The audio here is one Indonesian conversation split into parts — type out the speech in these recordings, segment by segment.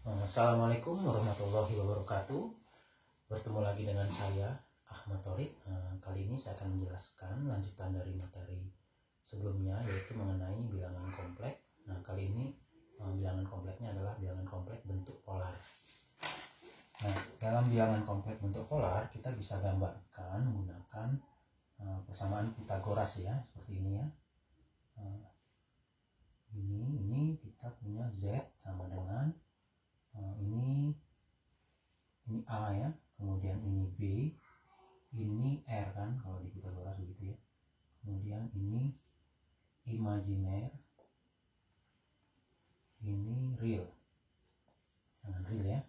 Assalamualaikum warahmatullahi wabarakatuh. Bertemu lagi dengan saya Ahmad Thorik. Kali ini saya akan menjelaskan lanjutan dari materi sebelumnya, yaitu mengenai bilangan kompleks. Nah, kali ini bilangan kompleksnya adalah bilangan kompleks bentuk polar. Nah, dalam bilangan kompleks bentuk polar kita bisa gambarkan menggunakan persamaan Pythagoras ya, seperti ini ya. Ini kita punya Z sama dengan ini A ya, kemudian ini B, ini R kan kalau di Pythagoras begitu ya. Kemudian ini imajiner, ini real. Jangan real ya.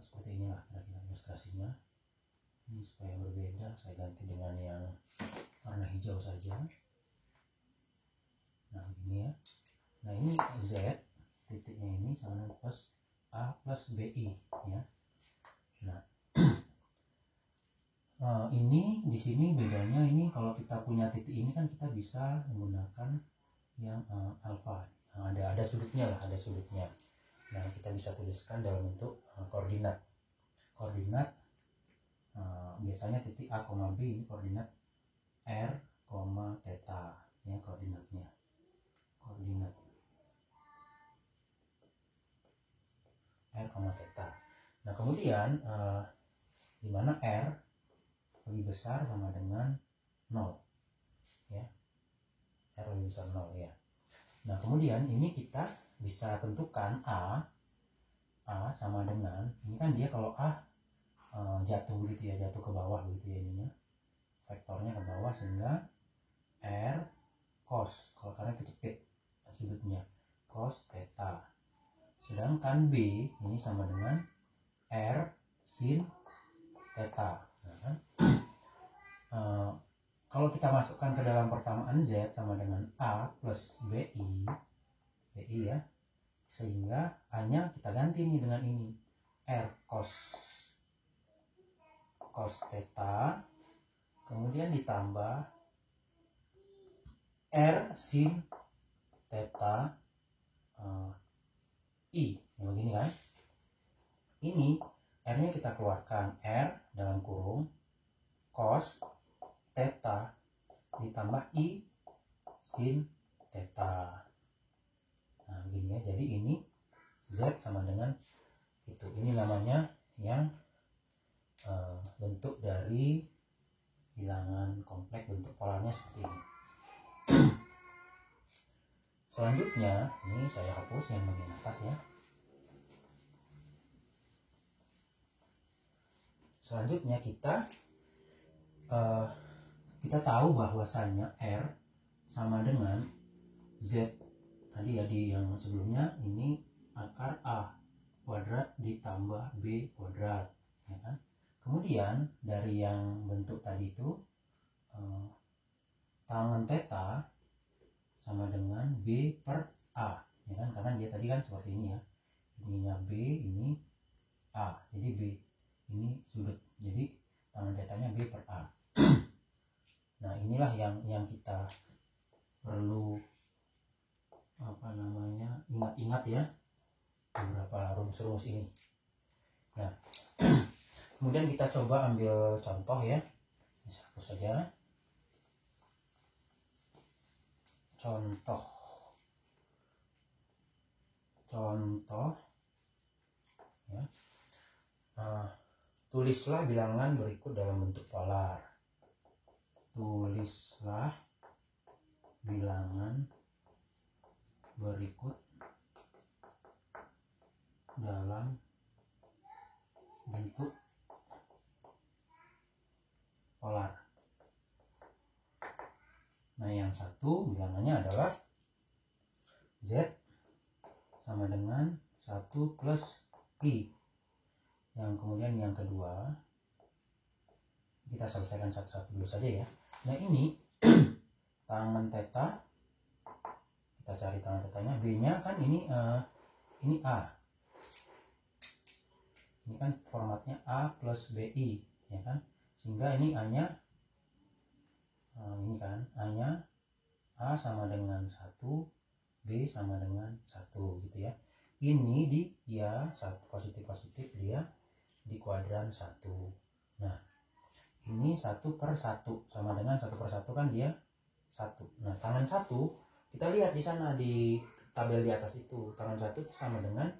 Seperti inilah kira-kira ilustrasinya. Ini supaya berbeda, saya ganti dengan yang warna hijau saja. Nah, begini ya. Nah, ini Z titiknya ini sama dengan plus A plus BI ya. Nah, ini di sini bedanya, ini kalau kita punya titik ini kan kita bisa menggunakan yang alfa, ada sudutnya lah, ada sudutnya. Nah, kita bisa tuliskan dalam bentuk koordinat. Biasanya titik A, B ini koordinat R, theta ya, koordinatnya. R, theta. Nah, kemudian di mana R lebih besar sama dengan 0 ya. R lebih besar 0 ya. Nah, kemudian ini kita bisa tentukan A sama dengan, ini kan dia kalau A jatuh begitu ya, jatuh ke bawah begitu ya, ininya vektornya ke bawah, sehingga R cos, kalau karena kejepit sudutnya, cos theta. Sedangkan B ini sama dengan R sin theta. Nah, kalau kita masukkan ke dalam persamaan Z sama dengan A plus BI ya, sehingga A-nya kita ganti nih dengan ini, R cos theta, kemudian ditambah R sin theta I, yang begini kan. Ini R-nya kita keluarkan, R dalam kurung cos theta ditambah I sin theta. Nah, begini ya. Jadi ini Z sama dengan itu. Ini namanya yang bentuk dari bilangan kompleks bentuk polarnya seperti ini. Selanjutnya, ini saya hapus yang bagian atas ya. Selanjutnya kita tahu bahwasannya R sama dengan Z tadi ya, di yang sebelumnya ini akar A kuadrat ditambah B kuadrat ya kan. Kemudian dari yang bentuk tadi itu tangen theta sama dengan B per A ya kan, karena dia tadi kan seperti ini ya, ininya B, ini A, jadi B ini sudut, jadi tangen tetanya B per A. Nah, inilah yang kita perlu ingat-ingat ya, beberapa rumus-rumus ini. Nah, kemudian kita coba ambil contoh ya. Hapus saja. Contoh ya. Tulislah bilangan berikut dalam bentuk polar. Tulislah bilangan berikut dalam bentuk polar. Nah, yang satu bilangannya adalah Z sama dengan 1 plus I. Yang kemudian yang kedua kita selesaikan satu-satu dulu saja ya. Nah, ini tangen theta, kita cari tangen tetanya. B-nya kan ini A. Ini kan formatnya A plus BI ya kan. Sehingga ini A-nya ini kan A-nya A sama dengan 1, B sama dengan 1 gitu ya. ini dia satu positif dia di kuadran 1. Nah, ini 1/1 sama dengan 1/1 kan dia 1. Nah, tangan 1 kita lihat di sana di tabel di atas itu, tangan 1 sama dengan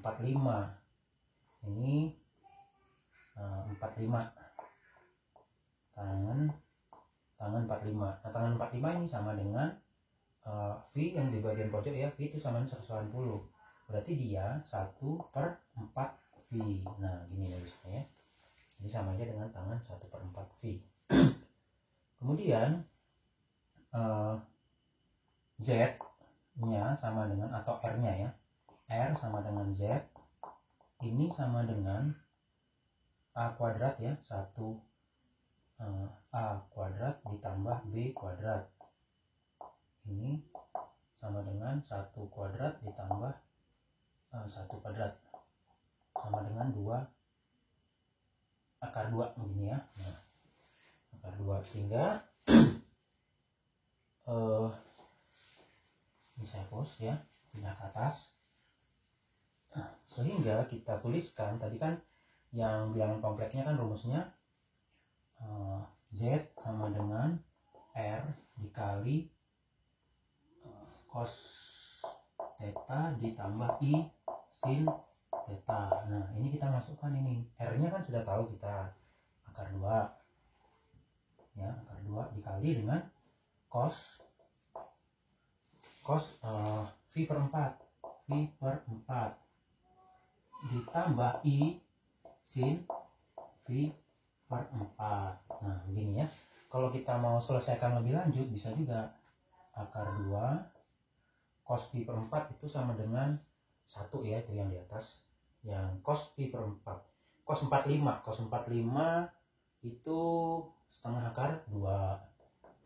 45. Ini 45. Tangan 45. Nah, tangan 45 ini sama dengan V yang di bagian pojok ya, V itu sama dengan 180. Berarti dia 1/4 V. Nah, gini nulisnya ya. Jadi sama aja dengan tangan 1/4 V. Kemudian Z-nya sama dengan, atau R-nya ya. R sama dengan Z. Ini sama dengan A kuadrat ya. 1 A kuadrat ditambah B kuadrat. Ini sama dengan 1 kuadrat ditambah 1 kuadrat. Sama dengan 2 akar 2 begini ya. Nah, akar 2 sehingga bisa hapus ya, pindah ke atas. Nah, sehingga kita tuliskan tadi kan yang bilangan kompleksnya kan rumusnya Z sama dengan R dikali cos theta ditambah I sin theta. Nah, ini kita masukkan ini. R-nya kan sudah tahu kita, akar 2. Ya, akar 2 dikali dengan cos V/4 ditambah I sin V/4. Nah, begini ya. Kalau kita mau selesaikan lebih lanjut bisa juga akar 2 cos V/4 itu sama dengan 1 ya, itu yang di atas. Yang cos V/4. Cos 45. Cos 45 itu setengah akar 2.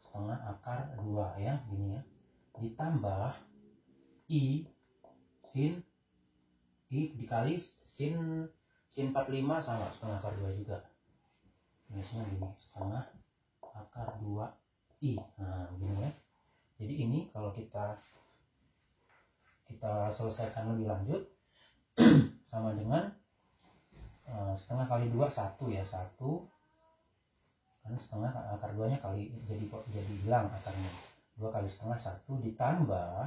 Setengah akar 2 ya, gini ya. Ditambah I sin I dikali sin 45 sama setengah akar 2 juga. Tulisnya gini, setengah akar 2 I. Nah, begini ya. Jadi ini kalau kita selesaikan lebih lanjut sama dengan setengah kali 2 1 ya, 1 kan setengah akar 2 nya kali jadi hilang akarnya. 2 kali setengah 1 ditambah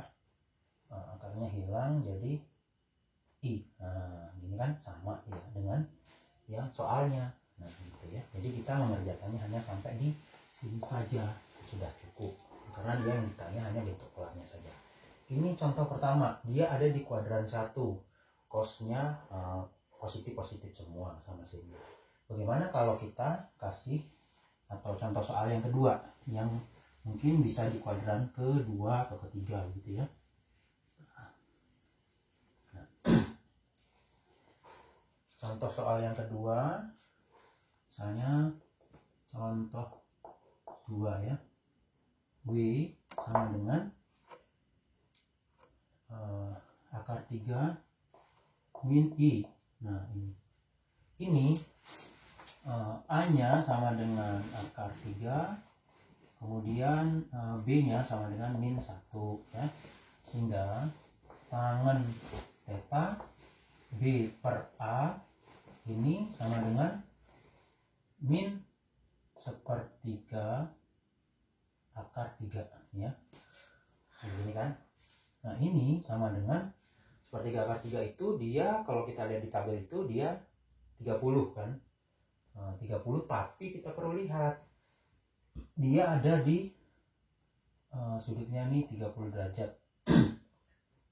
akarnya hilang jadi I. Nah, gini kan sama ya dengan yang soalnya. Nah, gitu ya. Jadi kita mengerjakannya hanya sampai di sini saja sudah cukup. Karena dia yang ditanya hanya bentuk polanya saja. Ini contoh pertama, dia ada di kuadran 1. Cosnya positif semua sama sini. Bagaimana kalau kita kasih atau contoh soal yang kedua yang mungkin bisa di kuadran kedua atau ketiga gitu ya. Nah, contoh soal yang kedua, misalnya contoh 2 ya. W sama dengan akar 3 min I. Nah, ini A-nya sama dengan akar 3, kemudian B-nya sama dengan min 1 ya. Sehingga tangan theta B per A ini sama dengan min 1/3 akar 3 ya. Begini kan. Nah, ini sama dengan 1/3 akar 3 itu dia kalau kita lihat di tabel itu dia 30 kan. 30, tapi kita perlu lihat dia ada di sudutnya nih 30 derajat.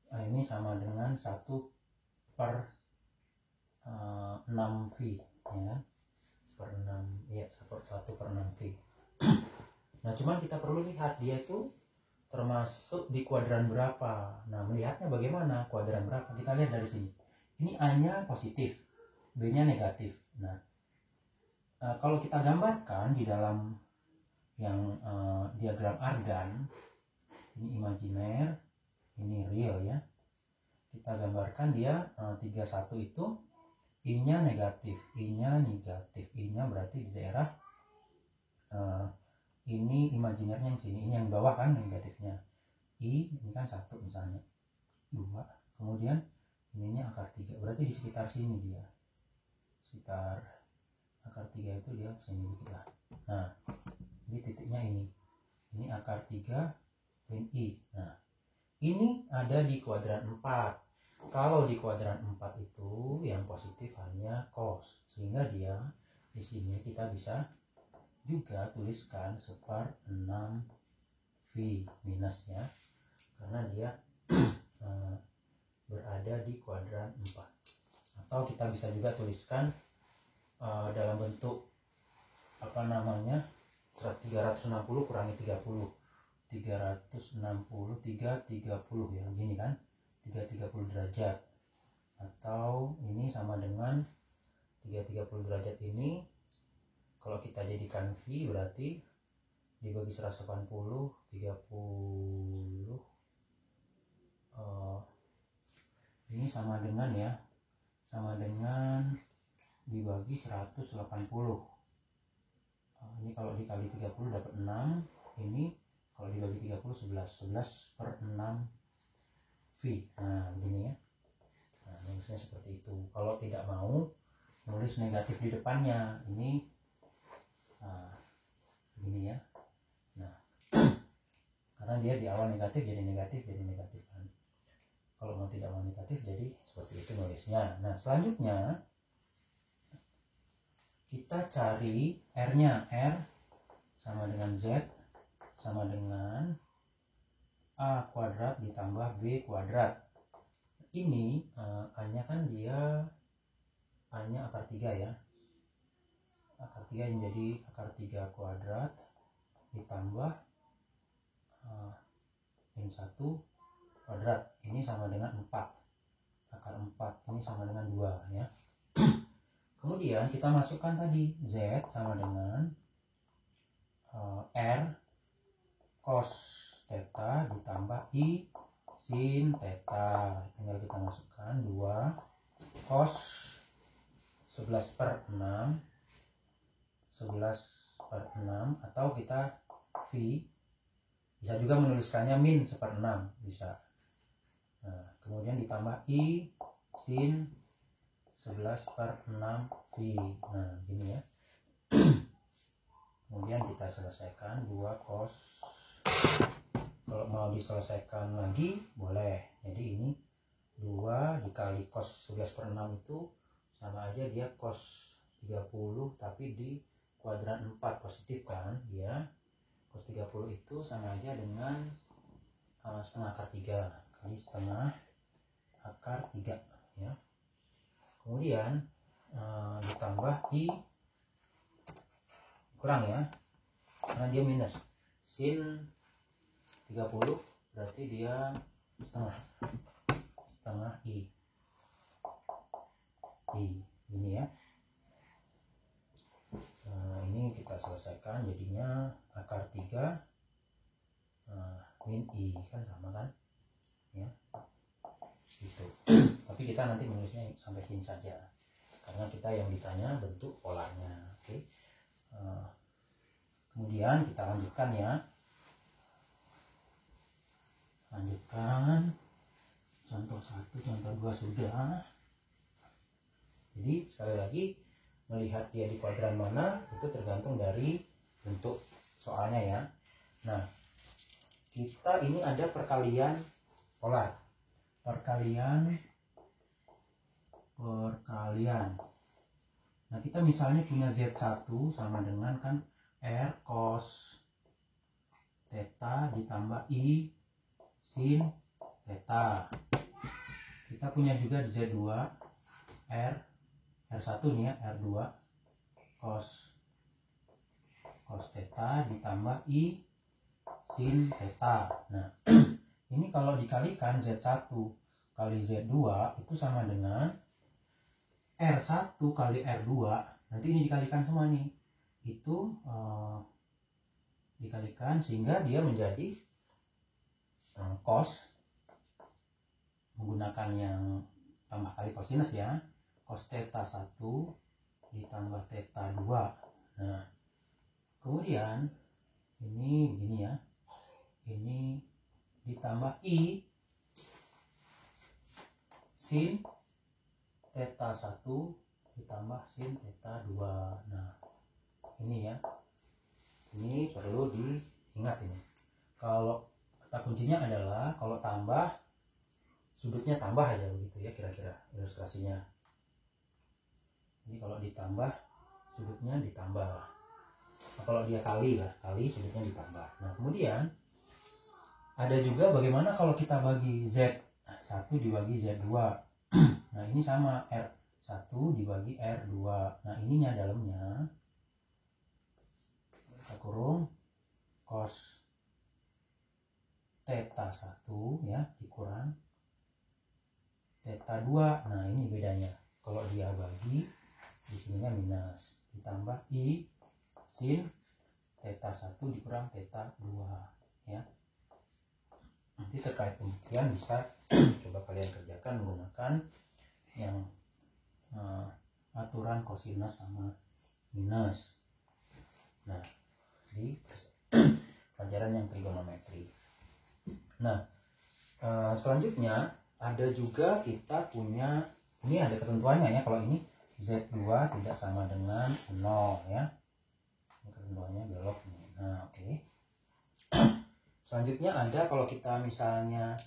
Nah, ini sama dengan 1/6 V ya. 1/6 ya, 1/6 V. Nah, cuman kita perlu lihat dia itu termasuk di kuadran berapa. Nah, melihatnya bagaimana kuadran berapa? Kita lihat dari sini. Ini A-nya positif, B-nya negatif. Nah, kalau kita gambarkan di dalam yang diagram argan, ini imajiner, ini real ya. Kita gambarkan dia 31 itu I-nya negatif, I-nya negatif. I-nya berarti di daerah ini imajinernya yang sini, ini yang bawah kan negatifnya. I ini kan 1 misalnya, 2, kemudian ininya akar 3, berarti di sekitar sini dia, sekitar akar 3 itu dia sini dikit lah. Nah ini titiknya ini akar 3 min I. Nah ini ada di kuadran 4. Kalau di kuadran 4 itu yang positif hanya cos, sehingga dia di sini kita bisa juga tuliskan 1/6 V minusnya, karena dia berada di kuadran 4. Atau kita bisa juga tuliskan dalam bentuk 360 kurangi 30, 360 330 ya, gini kan, 330 derajat. Atau ini sama dengan 330 derajat ini, kalau kita jadikan V berarti dibagi 180 30 ini sama dengan dibagi 180. Ini kalau dikali 30 dapat 6, ini kalau dibagi 30 11/6 V. Nah begini ya. Nah nulisnya seperti itu. Kalau tidak mau nulis negatif di depannya, ini begini ya. Nah karena dia di awal negatif jadi negatif kan. Kalau mau tidak mau negatif jadi seperti itu nulisnya. Nah selanjutnya kita cari R-nya. R sama dengan Z sama dengan A kuadrat ditambah B kuadrat. Ini A-nya kan dia A-nya akar 3 ya. Akar 3 menjadi akar 3 kuadrat ditambah min 1 kuadrat. Ini sama dengan 4. Akar 4 ini sama dengan 2 ya. Kemudian kita masukkan tadi Z sama dengan R cos theta ditambah I sin theta. Tinggal kita masukkan 2 cos 11/6 atau kita V, bisa juga menuliskannya min 1/6 bisa. Nah, kemudian ditambah I sin 11/6 V. Nah gini ya. Kemudian kita selesaikan 2 cos. Kalau mau diselesaikan lagi boleh. Jadi ini 2 dikali cos 11/6 itu sama aja dia cos 30, tapi di kuadran 4 positif kan dia. Cos 30 itu sama aja dengan setengah akar 3 kali setengah akar 3 ya. Kemudian ditambah I kurang ya, karena dia minus sin 30 berarti dia setengah I ini ya. Ini kita selesaikan jadinya akar 3 min I kan sama kan ya gitu. Tapi kita nanti menulisnya sampai sini saja karena kita yang ditanya bentuk polarnya. Oke. Kemudian kita lanjutkan ya. Lanjutkan contoh 1, contoh 2 sudah. Jadi sekali lagi melihat dia di kuadran mana itu tergantung dari bentuk soalnya ya. Nah, kita ini ada perkalian polar. Perkalian. Nah, kita misalnya punya Z1 sama dengan kan R cos theta ditambah I sin theta. Kita punya juga Z2 R1 nih ya, R2 cos theta ditambah I sin theta. Nah, ini kalau dikalikan Z1 kali Z2 itu sama dengan R1 kali R2. Nanti ini dikalikan semua nih. Itu dikalikan sehingga dia menjadi cos, menggunakan yang tambah kali kosinus ya. Cos theta 1 ditambah theta 2. Nah, kemudian ini begini ya. Ini ditambah I sin theta 1 ditambah sin theta 2. Nah, ini ya. Ini perlu diingat ini. Kalau kata kuncinya adalah kalau tambah sudutnya tambah aja begitu ya kira-kira ilustrasinya. Jadi kalau ditambah sudutnya ditambah. Nah, kalau dia kali lah, kali sudutnya ditambah. Nah, kemudian ada juga bagaimana kalau kita bagi Z1 dibagi Z2. Nah, ini sama R1 dibagi R2. Nah, ininya dalamnya kita kurung cos theta 1 ya dikurang theta 2. Nah, ini bedanya. Kalau dia bagi di sininya minus ditambah I sin theta 1 dikurang theta 2 ya. Nanti terkait pembuktian bisa coba kalian kerjakan menggunakan yang aturan kosinus sama minus. Nah, di pelajaran yang trigonometri. Nah, selanjutnya ada juga kita punya, ini ada ketentuannya ya, kalau ini Z2 tidak sama dengan 0 ya. Ini ketentuannya belok nih. Nah, oke. Selanjutnya ada kalau kita misalnya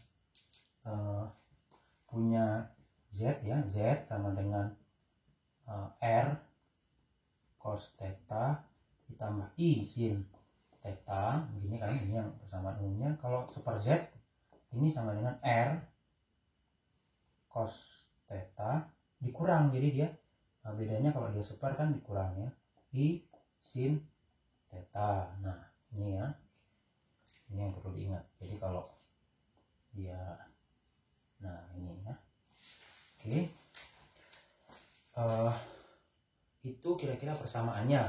punya Z ya, Z sama dengan R cos theta ditambah I sin theta, begini kan, ini yang persamaan umumnya. Kalau super Z ini sama dengan R cos theta dikurang, jadi dia bedanya kalau dia super kan dikurang ya, I sin theta. Nah, ini ya, ini yang perlu diingat. Jadi kalau dia, nah ini ya, oke. Itu kira-kira persamaannya.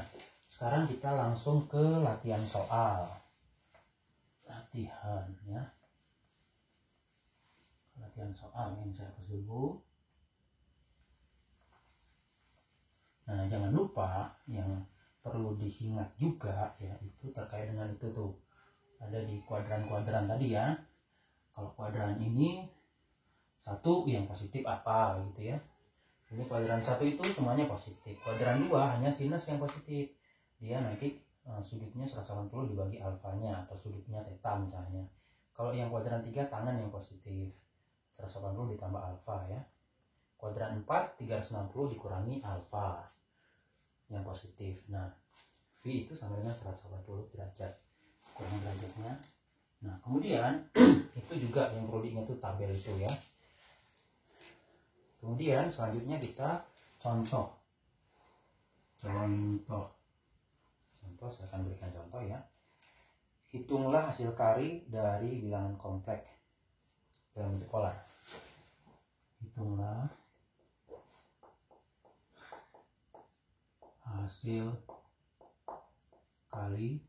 Sekarang kita langsung ke latihan soal. Latihan ya. Latihan soal yang saya hapus dulu. Nah, jangan lupa yang perlu diingat juga ya, itu terkait dengan itu tuh. Ada di kuadran-kuadran tadi ya. Kalau kuadran ini satu yang positif apa gitu ya. Ini kuadran 1 itu semuanya positif. Kuadran 2 hanya sinus yang positif. Dia nanti sudutnya 180 dibagi alfanya atau sudutnya theta misalnya. Kalau yang kuadran 3 tangan yang positif. 180 ditambah alfa ya. Kuadran 4 360 dikurangi alfa yang positif. Nah, V itu sama dengan 180 derajat. Kurang derajatnya. Nah, kemudian itu juga yang perlu diingat itu tabel itu ya. Kemudian selanjutnya kita contoh, saya akan berikan contoh ya. Hitunglah hasil kari dari bilangan kompleks dalam bentuk polar. Hitunglah hasil kali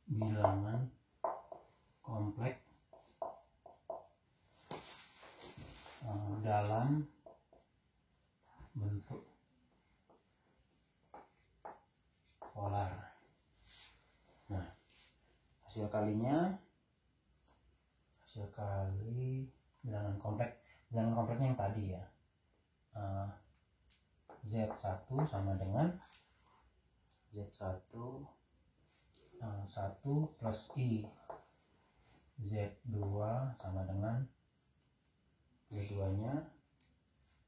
bilangan kompleks dalam bentuk polar. Nah, hasil kali bilangan kompleks yang tadi ya, Z1 sama dengan Z1 1 plus I, Z2 sama dengan Z2 nya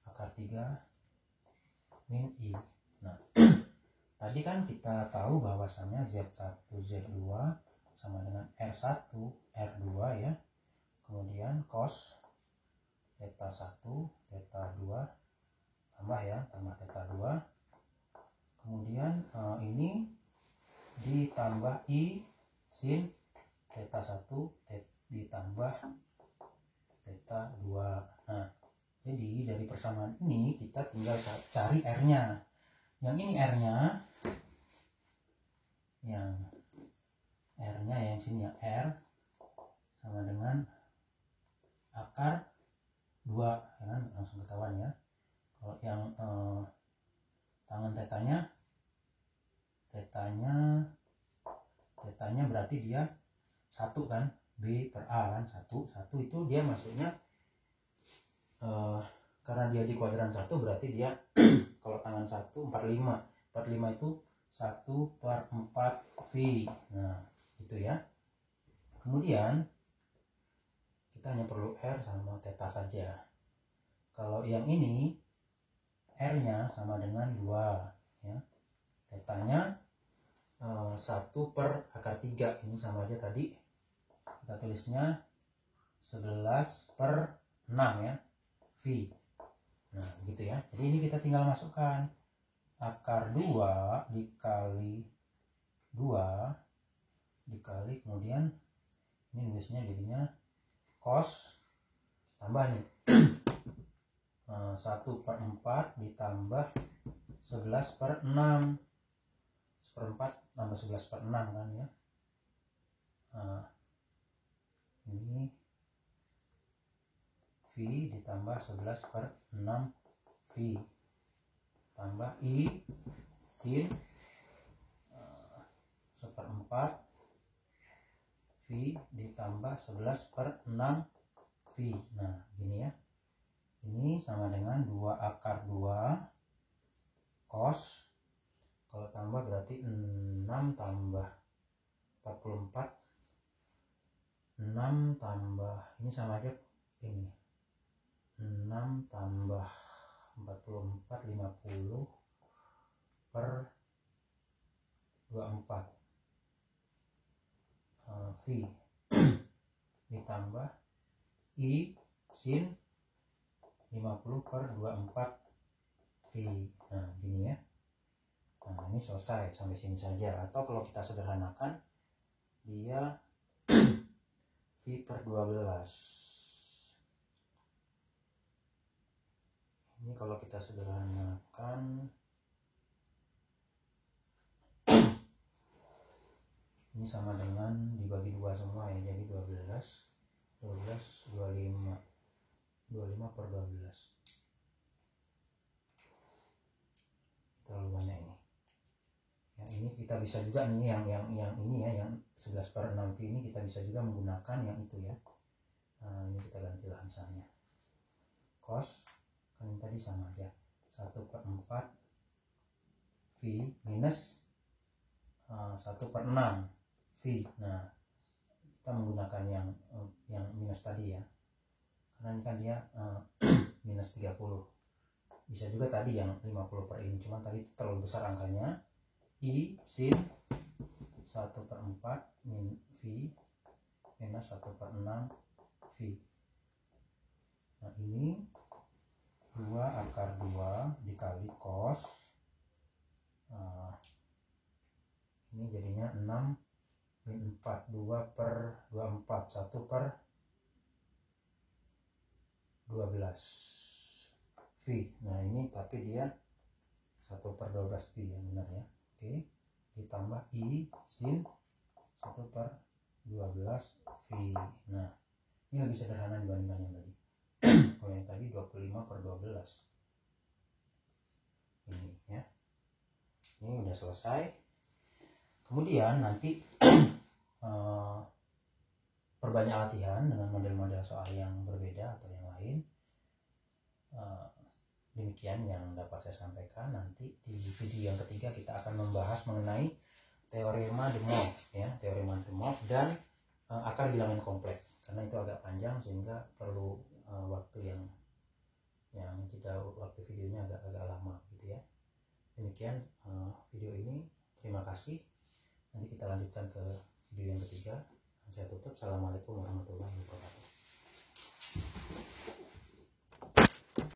akar 3 min I. Nah, tadi kan kita tahu bahwasannya Z1 Z2 sama dengan R1 R2 ya. Kemudian cos theta 1 theta 2 tambah theta 2. Kemudian ini ditambah I sin theta 1 ditambah theta 2. Nah, jadi dari persamaan ini kita tinggal cari R-nya. Yang ini R-nya, yang sini ya, R sama dengan akar 2 ya kan, langsung ketahuan ya. Kalau yang tangan tetanya berarti dia 1 kan, B per A kan, 1 itu dia maksudnya karena dia di kuadran 1 berarti dia kalau tangan 1 45 itu 1/4 V. Nah gitu ya. Kemudian kita hanya perlu R sama theta saja. Kalau yang ini R nya sama dengan 2 ya. Tetanya 1/3. Ini sama aja tadi kita tulisnya 11/6 ya, V. Nah gitu ya. Jadi ini kita tinggal masukkan akar 2 dikali 2 dikali, kemudian ini nulisnya jadinya cos tambah nih 1/4 ditambah 11/6, 1/4 tambah 11/6 kan ya. Ini V ditambah 11/6 V tambah I sin 1/4 V ditambah 11/6 V. Nah gini ya. Ini sama dengan 2 akar 2 cos, kalau tambah berarti 6 tambah 44, 6 tambah ini sama aja, ini 6 tambah 44 50 per 24 V ditambah I sin 50/24 V. Nah gini ya. Nah ini selesai sampai sini saja. Atau kalau kita sederhanakan dia V/12. Ini kalau kita sederhanakan ini sama dengan dibagi 2 semua ya, jadi 12 25/12. Terlalu banyak ini. Yang ini kita bisa juga nih yang ini ya, yang 11/6 V ini kita bisa juga menggunakan yang itu ya. Nah, ini kita gantilah misalnya cos, kan ini tadi sama aja 1/4 V minus 1/6 V. Nah kita menggunakan yang minus tadi ya, karena ini kan dia minus 30. Bisa juga tadi yang 50 per ini, cuman tadi terlalu besar angkanya. I sin 1/4 min V minus 1/6 V. Nah ini 2 akar 2 dikali cos, ini jadinya 6 min 4, 2/24, 1/12 V. Nah ini tapi dia 1/12 V yang benar ya. Oke, ditambah I sin 1/12 V. Nah ini lebih sederhana dibandingkan yang tadi. Kalau yang tadi 25/12 ini ya. Ini udah selesai. Kemudian nanti perbanyak latihan dengan model-model soal yang berbeda atau yang lain. Demikian yang dapat saya sampaikan. Nanti di video yang ketiga kita akan membahas mengenai teorema de Moivre ya, teorema de Moivre dan akar bilangan kompleks, karena itu agak panjang sehingga perlu waktu yang jeda waktu videonya agak lama gitu ya. Demikian video ini, terima kasih. Nanti kita lanjutkan ke video yang ketiga. Saya tutup. Assalamualaikum warahmatullahi wabarakatuh.